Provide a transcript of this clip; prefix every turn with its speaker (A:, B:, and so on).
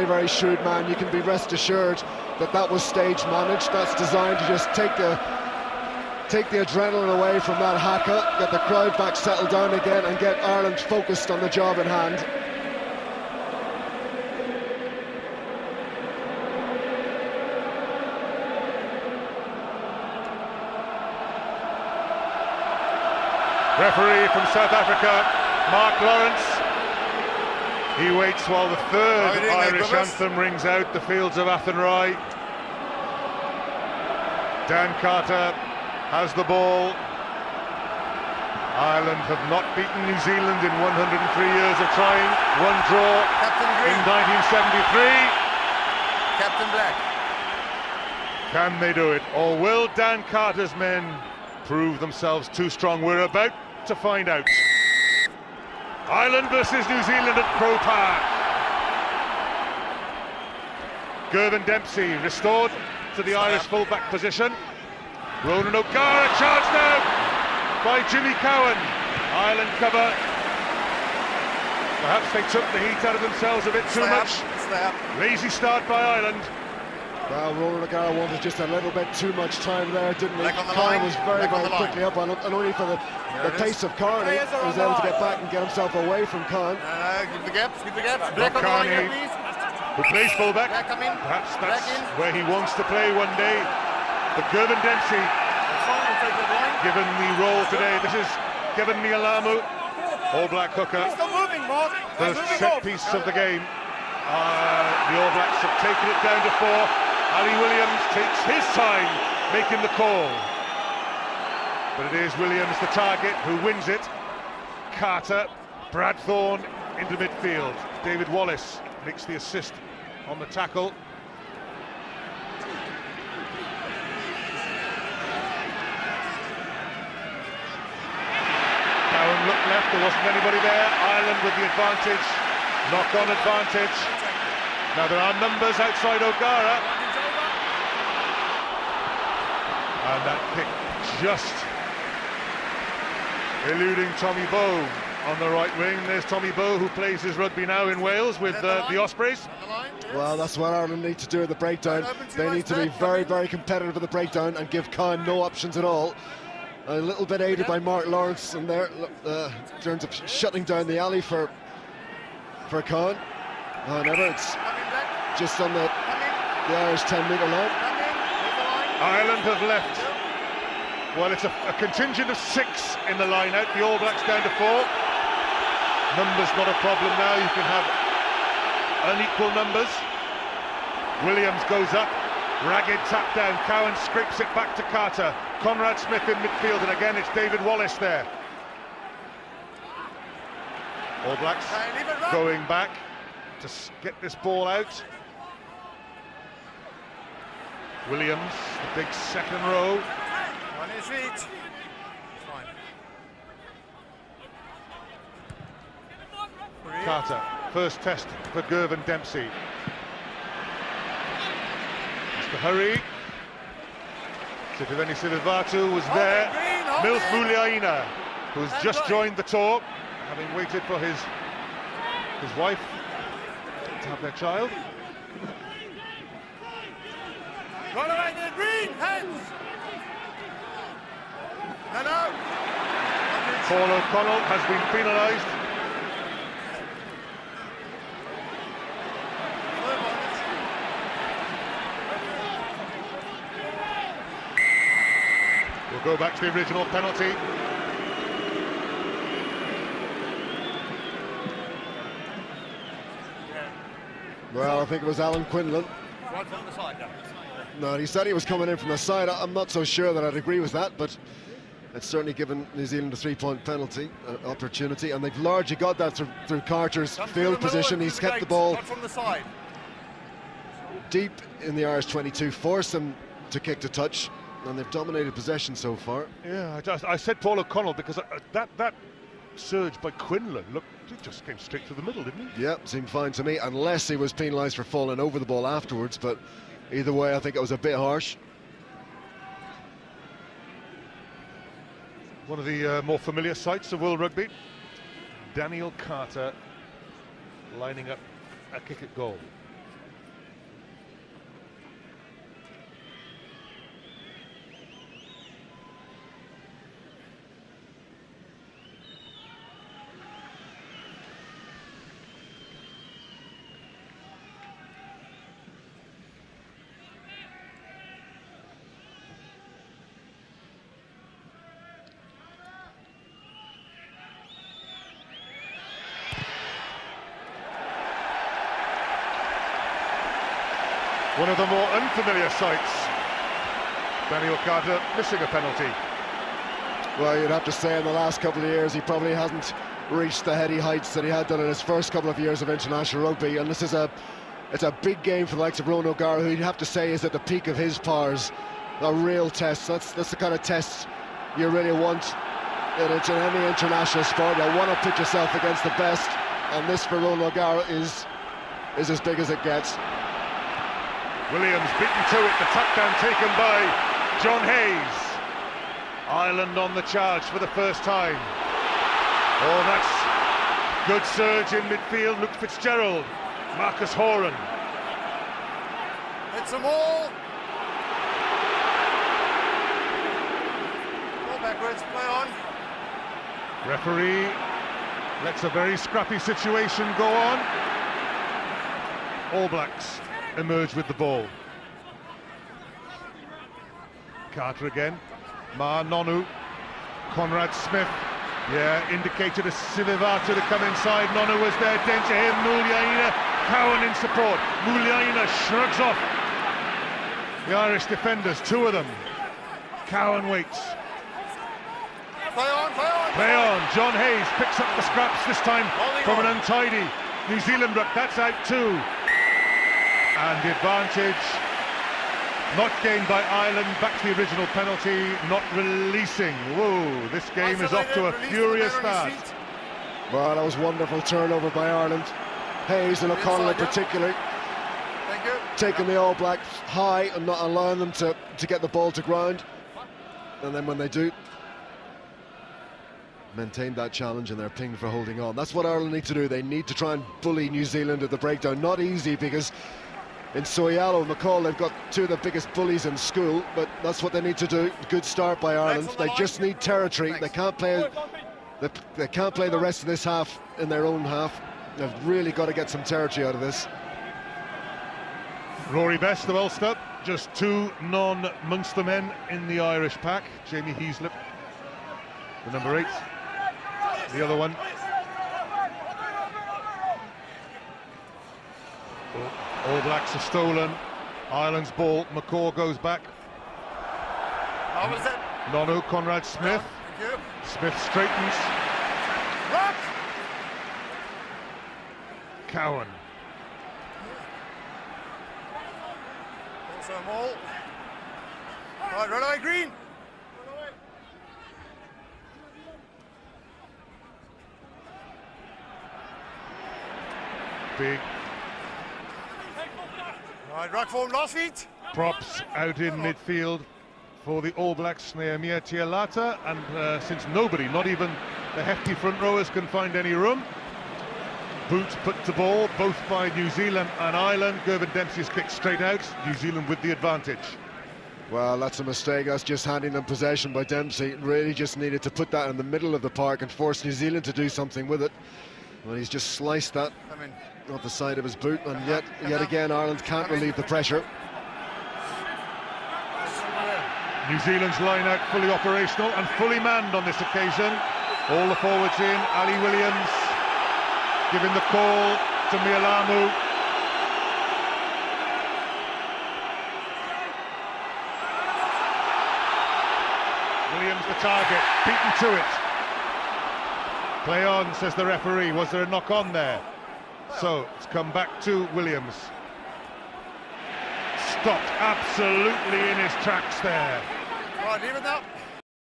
A: Very shrewd man. You can be rest assured that that was stage managed. That's designed to just take the adrenaline away from that haka, get the crowd back settled down again, and get Ireland focused on the job in hand.
B: Referee from South Africa, Mark Lawrence. He waits while the third Irish anthem rings out, the fields of Athenry. Dan Carter has the ball. Ireland have not beaten New Zealand in 103 years of trying. One draw in 1973.
C: Captain Black.
B: Can they do it? Or will Dan Carter's men prove themselves too strong? We're about to find out. Ireland versus New Zealand at Croke Park. Gervin Dempsey restored to the Irish fullback position. Ronan O'Gara charged now by Jimmy Cowan. Ireland cover. Perhaps they took the heat out of themselves a bit too much. Lazy start by Ireland.
A: Well, Ronan O'Gara wanted just a little bit too much time there, didn't he? Cowan was very quickly up on it, and only for the pace of Carney, he was able to get back and get himself away from Cowan.
C: Give the gaps.
B: Carney, who plays fullback. Perhaps that's where he wants to play one day. But Gervin Dempsey, given the role today, this is Kevin Nialamu, All Black hooker. First set piece of the game. The All Blacks have taken it down to 4. Ali Williams takes his time making the call. But it is Williams, the target, who wins it. Carter, Brad Thorne into midfield. David Wallace makes the assist on the tackle. Cowan looked left, there wasn't anybody there. Ireland with the advantage, knock-on advantage. Now there are numbers outside O'Gara. And that kick just eluding Tommy Bowe on the right wing. There's Tommy Bowe, who plays his rugby now in Wales with the Ospreys.
A: Well, that's what Ireland need to do at the breakdown. They need to be very, very competitive at the breakdown and give Khan no options at all. A little bit aided by Mark Lawrence in there, in terms of shutting down the alley for Khan. However, it's just on the Irish 10-metre line.
B: Ireland have left. Well, it's a contingent of 6 in the line out. The All Blacks down to 4. Numbers not a problem now. You can have unequal numbers. Williams goes up. Ragged tap down. Cowan scrapes it back to Carter. Conrad Smith in midfield, and again it's David Wallace there. All Blacks going back to get this ball out. Williams, the big second row.
C: On his feet. Fine.
B: Carter, first test for Gervin Dempsey. Mr. Hurry. Sitiveni Silvatu was there. Milf Muliaina, who's just joined the tour, having waited for his wife to have their child.
C: Run away there, green, hands! No.
B: Paul O'Connell has been penalised. We'll go back to the original penalty.
A: Well, I think it was Alan Quinlan.
C: Right from the side,
A: No, he said he was coming in from the side. I'm not so sure that I'd agree with that, but it's certainly given New Zealand a 3-point penalty opportunity, and they've largely got that through Carter's field position. He's kept the ball
C: from the side,
A: deep in the Irish 22, forced them to kick to touch, and they've dominated possession so far.
B: Yeah, I said Paul O'Connell because that surge by Quinlan, look, he just came straight through the middle, didn't he?
A: Yep, seemed fine to me, unless he was penalised for falling over the ball afterwards, but either way, I think it was a bit harsh.
B: One of the more familiar sights of World Rugby. Daniel Carter lining up a kick at goal. One of the more unfamiliar sights. Daniel Carter missing a penalty.
A: Well, you'd have to say in the last couple of years he probably hasn't reached the heady heights that he had done in his first couple of years of international rugby, and it's a big game for the likes of Ronan O'Gara, who you'd have to say is at the peak of his powers. A real test. That's the kind of test you really want in any international sport. You want to put yourself against the best, and this for Ronan O'Gara is as big as it gets.
B: Williams beaten to it, the touchdown taken by John Hayes. Ireland on the charge for the first time. Oh, that's good surge in midfield. Luke Fitzgerald, Marcus Horan.
C: It's them all. Go backwards, play on.
B: Referee lets a very scrappy situation go on. All Blacks emerge with the ball. Carter again. Ma Nonu, Conrad Smith, indicated a Sivivata to come inside. Nonu was there, danger him, Muliaina, Cowan in support. Muliaina shrugs off the Irish defenders, two of them. Cowan waits.
C: Play on, play on.
B: Play on, John Hayes picks up the scraps this time from an untidy New Zealand ruck, that's out too. And the advantage not gained by Ireland, back to the original penalty, not releasing. Whoa, this game is off to a furious start.
A: Well, that was wonderful turnover by Ireland. Hayes and O'Connell in particular, taking the All Blacks high and not allowing them to get the ball to ground. And then when they do, maintain that challenge, and they're pinged for holding on. That's what Ireland need to do. They need to try and bully New Zealand at the breakdown. Not easy, because in Soyalo and McCall, they've got two of the biggest bullies in school, but that's what they need to do. Good start by Ireland. They just need territory. They can't play. They can't play the rest of this half in their own half. They've really got to get some territory out of this.
B: Rory Best of Ulster, just two non-Munster men in the Irish pack. Jamie Heaslip, the number 8, the other one. All Blacks are stolen. Ireland's ball. McCaw goes back.
C: How was it?
B: Nonu, Conrad Smith.
C: Thank you.
B: Smith straightens.
C: Rock!
B: Cowan.
C: Also Mole. Right, run away, Green. Run away.
B: Big
C: Right, rock form, last feet.
B: props out in midfield for the All Blacks, Nehemiah Tialata, and since nobody, not even the hefty front rowers, can find any room, boot put to ball, both by New Zealand and Ireland. Gervin Dempsey's kicked straight out, New Zealand with the advantage.
A: Well, that's a mistake. That's just handing them possession by Dempsey. Really just needed to put that in the middle of the park and force New Zealand to do something with it. Well, he's just sliced that off the side of his boot, and yet again Ireland can't relieve the pressure.
B: New Zealand's line out fully operational and fully manned on this occasion. All the forwards in. Ali Williams giving the call to Mialamu. Williams the target, beaten to it. Play on, says the referee. Was there a knock on there? So it's come back to Williams. Stopped absolutely in his tracks there.
C: Right, leave it now.